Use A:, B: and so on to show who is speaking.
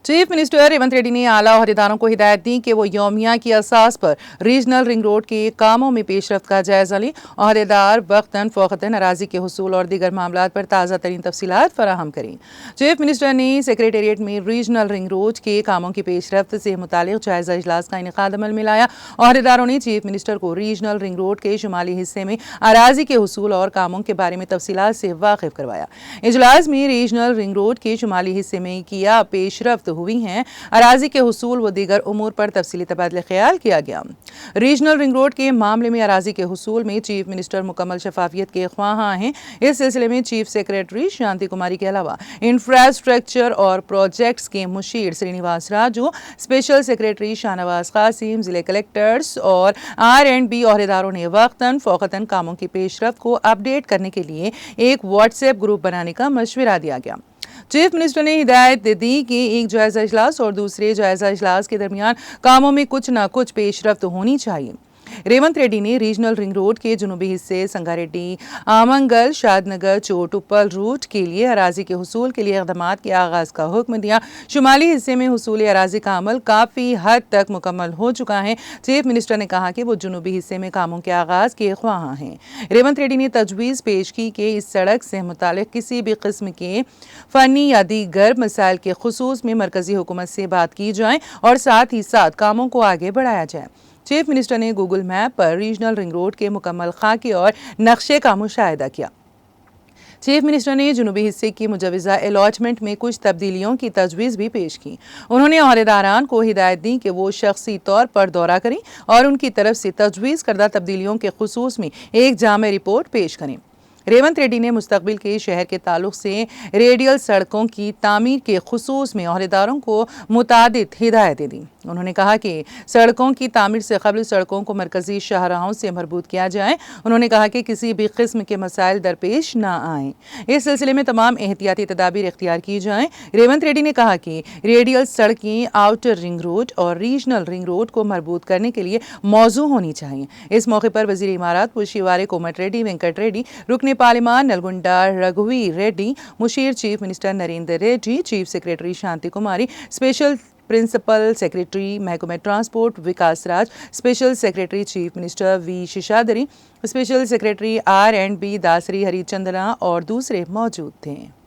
A: Chief minister Revanth Reddy ने आला अहदेदारों को हिदायत दी कि वो यौमिया की असास पर रीजनल रिंग रोड के कामों में पेशरफ्त का जायजा लें। अहदेदार वक्तन फ़ौक़तन अराजी के हुसूल और दीगर मामलात पर ताज़ा तरीन तफसीलात फराहम करें। चीफ मिनिस्टर ने सेक्रेटेरिएट में रीजनल रिंग रोड के कामों की पेशरफ्त से मुतालिक जायजा इजलास का इनेकाद अमल में लाया। अहदेदारों ने चीफ मिनिस्टर को रीजनल रिंग रोड के शुमाली हिस्से में अराजी के हुसूल और कामों के बारे में तफसीलात से वाकिफ करवाया। इजलास में रीजनल रिंग रोड के शुमाली हिस्से में किया पेशरफ्त हुई हैं, अराजी के हुसूल व दीगर उमूर पर तफसीली तबादला ख्याल किया गया। रीजनल रिंग रोड के मामले में अराजी के हुसूल में चीफ मिनिस्टर मुकम्मल शफाफियत के ख्वाहां हैं। इस सिलसिले में चीफ सेक्रेटरी शांति कुमारी के अलावा इंफ्रास्ट्रक्चर और प्रोजेक्ट्स के मुशीर श्रीनिवास राजू, स्पेशल सेक्रेटरी शाहनवाज कासिम, जिले कलेक्टर्स और R&B अहदेदारों ने वक्तन फ़ौक़तन कामों की पेशरफ्त को अपडेट करने के लिए एक व्हाट्सएप ग्रुप बनाने का मशवरा दिया गया। चीफ मिनिस्टर ने हिदायत दी कि एक जायजा इजलास और दूसरे जायजा इजलास के दरमियान कामों में कुछ न कुछ पेशरफ्त होनी चाहिए। रेवंत रेड्डी ने रीजनल रिंग रोड के जुनूबी हिस्से संगारेड्डी, आमंगल, शादनगर, चोटुप्पल रूट के लिए अराजी के हुसूल के लिए इक़दामात के आगाज़ का हुक्म दिया। शुमाली हिस्से में हुसूल अराजी का अमल काफ़ी हद तक मुकम्मल हो चुका है। चीफ मिनिस्टर ने कहा कि वो जुनूबी हिस्से में कामों के आगाज़ के ख्वाहां हैं। रेवंत रेड्डी ने तजवीज़ पेश की कि इस सड़क से मुतालिक किसी भी किस्म के फ़नी या दीगर मसाइल के खुसूस में मरकज़ी हुकूमत से बात की जाए और साथ ही साथ कामों को आगे बढ़ाया जाए। चीफ मिनिस्टर ने गूगल मैप पर रीजनल रिंग रोड के मुकम्मल खाके और नक्शे का मुशाहिदा किया। चीफ मिनिस्टर ने जुनूबी हिस्से की मुजवज़ा अलॉटमेंट में कुछ तब्दीलियों की तजवीज़ भी पेश की। उन्होंने अहदेदारान को हिदायत दी कि वो शख्सी तौर पर दौरा करें और उनकी तरफ से तजवीज़ करदा तब्दीलियों के खुसूस में एक जामे रिपोर्ट पेश करें। रेवंत रेड्डी ने मुस्तकबिल के शहर के ताल्लुक से रेडियल सड़कों की तामीर के खुसूस में अहदेदारों को मुतादिद हिदायतें दी। उन्होंने कहा कि सड़कों की तामीर से कबल सड़कों को मरकजी शाहराहों से मरबूत किया जाए। उन्होंने कहा कि किसी भी किस्म के मसाइल दरपेश ना आएँ। इस सिलसिले में तमाम एहतियाती तदाबीर इख्तियार की जाएँ। रेवंत रेड्डी ने कहा कि रेडियल सड़कें आउटर रिंग रोड और रीजनल रिंग रोड को मरबूत करने के लिए मौजू होनी चाहिए। इस मौके पर वज़ीर इमारत पुशिवारे कोमट रेड्डी, वेंकट रेड्डी, रुकन पार्लिमान नलगुंडा रघुवी रेड्डी, मुशीर chief minister Narendra Reddy, chief secretary Shanti Kumari, special principal secretary महकमे transport Vikas Raj, special secretary chief minister V Seshadri, special secretary R&B Dasari Harichandana और दूसरे मौजूद थे।